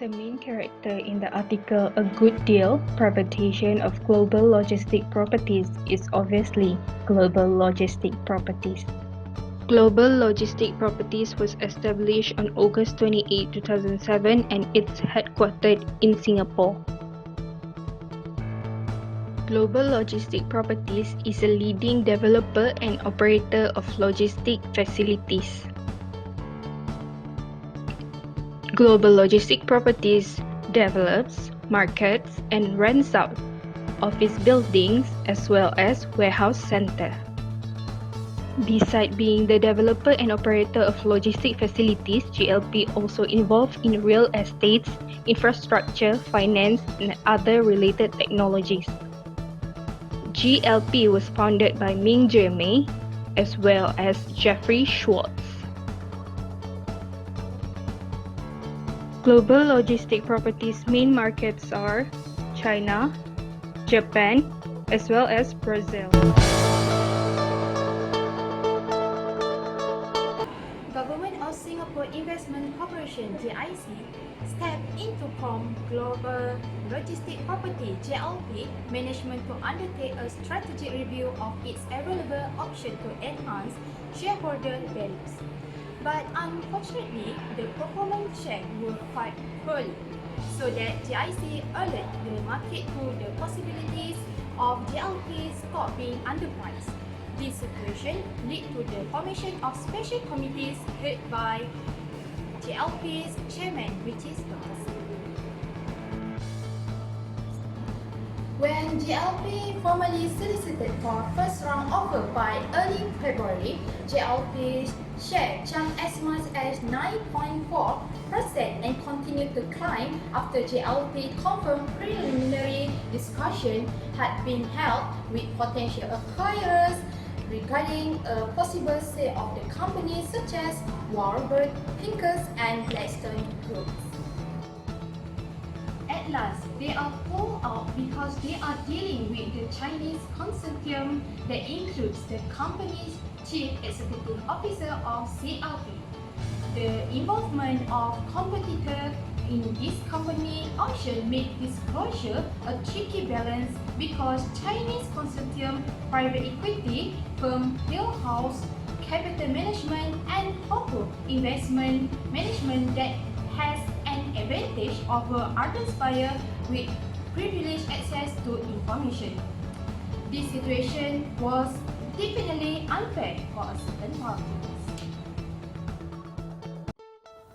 The main character in the article A Good Deal, Privatisation of Global Logistic Properties is obviously Global Logistic Properties. Global Logistic Properties was established on August 28, 2007 and it's headquartered in Singapore. Global Logistic Properties is a leading developer and operator of logistic facilities. Global Logistic Properties develops, markets, and rents out office buildings as well as warehouse center. Besides being the developer and operator of logistic facilities, GLP also involved in real estate, infrastructure, finance, and other related technologies. GLP was founded by Ming Mei as well as Jeffrey Schwartz. Global Logistic Properties' main markets are China, Japan, as well as Brazil. Government of Singapore Investment Corporation (GIC) stepped into from Global Logistic Property (GLP) management to undertake a strategic review of its available options to enhance shareholder values. But unfortunately, the performance check were quite poorly, so that GIC alerted the market to the possibilities of GLP stock being underpriced. This situation led to the formation of special committees headed by GLP's chairman, Richard Dawes. When GLP formally solicited for first round offer by early February, GLP's share jumped as much as 9.4% and continued to climb after GLP confirmed preliminary discussion had been held with potential acquirers regarding a possible sale of the company such as Warburg Pincus and Blackstone Group. At last, they are pulled out because they are dealing with the Chinese consortium that includes the company's Chief Executive Officer of CLP. The involvement of competitors in this company auction made disclosure a tricky balance because Chinese consortium private equity firm Hillhouse Capital Management and Hopu Investment Management that has an advantage over other buyers with privileged access to information. This situation was definitely unfair for a certain parties.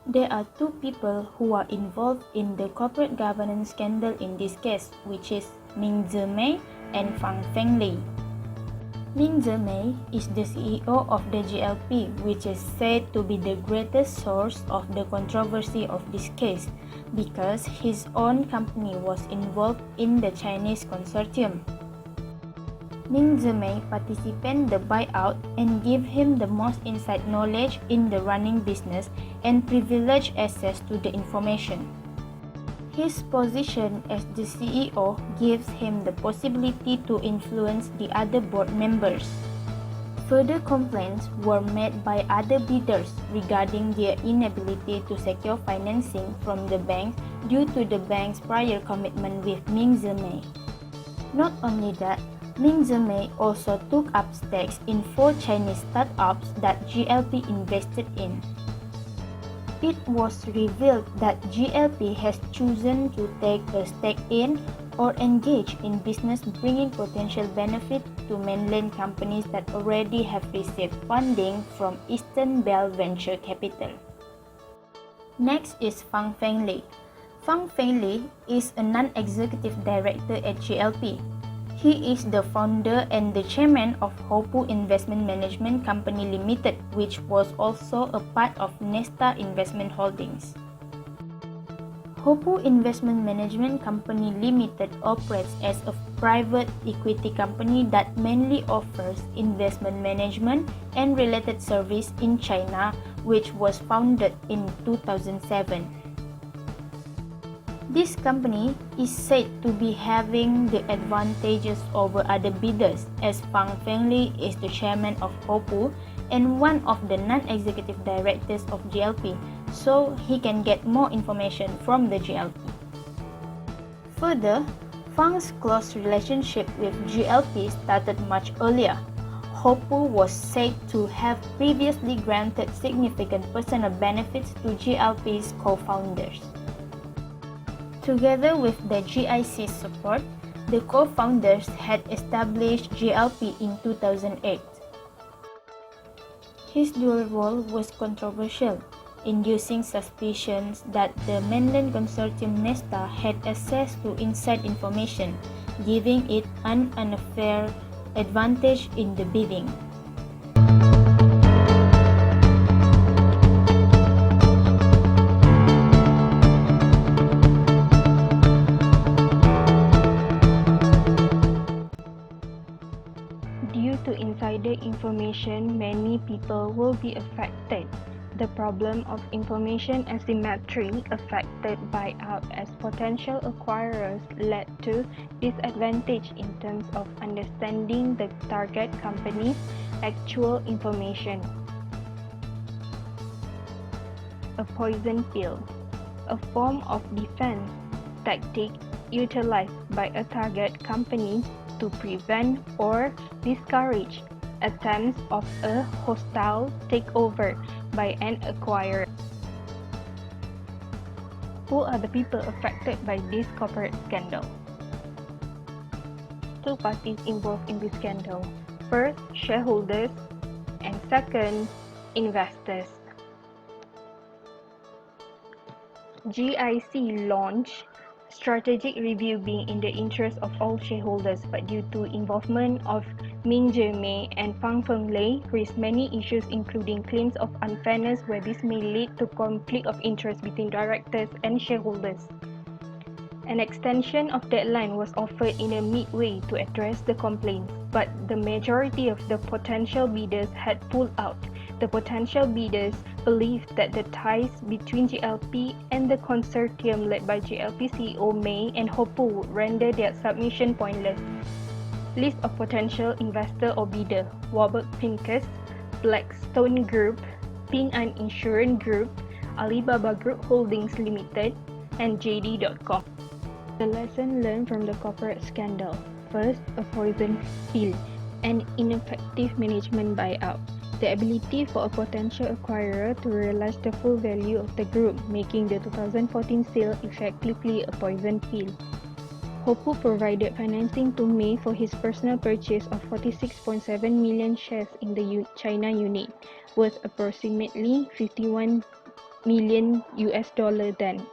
There are two people who are involved in the corporate governance scandal in this case, which is Ming Mei and Fang Fenglei. Ming Mei is the CEO of the GLP, which is said to be the greatest source of the controversy of this case because his own company was involved in the Chinese consortium. Ming Mei participated in the buyout and gave him the most inside knowledge in the running business and privileged access to the information. His position as the CEO gives him the possibility to influence the other board members. Further complaints were made by other bidders regarding their inability to secure financing from the bank due to the bank's prior commitment with Ming Mei. Not only that, Ming Mei also took up stakes in 4 Chinese startups that GLP invested in. It was revealed that GLP has chosen to take a stake in or engage in business bringing potential benefit to mainland companies that already have received funding from Eastern Belt Venture Capital. Next is Fang Fenglei. Fang Fenglei is a non-executive director at GLP. He is the founder and the chairman of Hopu Investment Management Company Limited, which was also a part of Nesta Investment Holdings. Hopu Investment Management Company Limited operates as a private equity company that mainly offers investment management and related service in China, which was founded in 2007. This company is said to be having the advantages over other bidders as Fang Fenglei is the chairman of Hopu and one of the non-executive directors of GLP, so he can get more information from the GLP. Further, Fang's close relationship with GLP started much earlier. Hopu was said to have previously granted significant personal benefits to GLP's co-founders. Together with the GIC's support, the co-founders had established GLP in 2008. His dual role was controversial, inducing suspicions that the mainland consortium Nesta had access to inside information, giving it an unfair advantage in the bidding. Due to insider information, many people will be affected. The problem of information asymmetry affected buyout as potential acquirers led to disadvantage in terms of understanding the target company's actual information. A poison pill, a form of defense tactic utilized by a target company to prevent or discourage attempts of a hostile takeover by an acquirer. Who are the people affected by this corporate scandal? Two parties involved in this scandal. First, shareholders, and second, investors. GIC launched strategic review being in the interest of all shareholders, but due to involvement of Ming Mei and Fang Fenglei, raised many issues including claims of unfairness where this may lead to conflict of interest between directors and shareholders. An extension of deadline was offered in a midway to address the complaints, but the majority of the potential bidders had pulled out. The potential bidders believed that the ties between GLP and the consortium led by GLP CEO Mei and Hopu would render their submission pointless. List of potential investor or bidder: Warburg Pincus, Blackstone Group, Ping An Insurance Group, Alibaba Group Holdings Limited, and JD.com. The lesson learned from the corporate scandal. First, a poison pill, an ineffective management buyout. The ability for a potential acquirer to realize the full value of the group, making the 2014 sale effectively a poison pill. Hopu provided financing to Mei for his personal purchase of 46.7 million shares in the China unit, worth approximately $51 million then.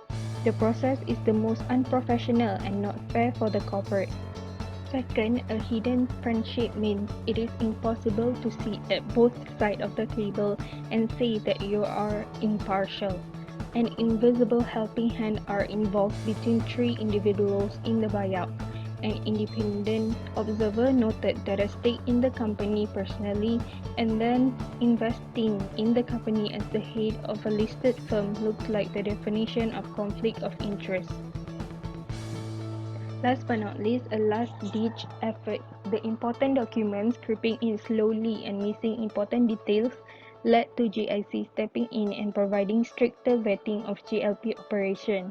The process is the most unprofessional and not fair for the corporate. Second, a hidden friendship means it is impossible to sit at both sides of the table and say that you are impartial. An invisible helping hand are involved between three individuals in the buyout. An independent observer noted that a stake in the company personally and then investing in the company as the head of a listed firm looks like the definition of conflict of interest. Last but not least, a last-ditch effort. The important documents creeping in slowly and missing important details led to GIC stepping in and providing stricter vetting of GLP operation.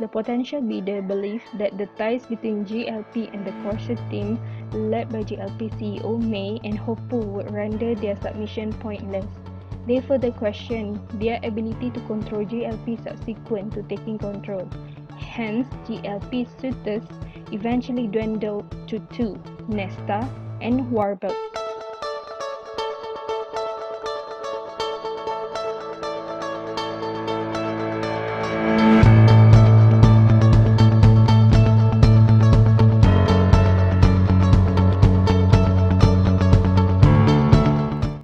The potential bidder believed that the ties between GLP and the consortium led by GLP CEO Mei and Hopu would render their submission pointless. They further questioned their ability to control GLP subsequent to taking control. Hence, GLP suitors eventually dwindled to two, Nesta and Warburg.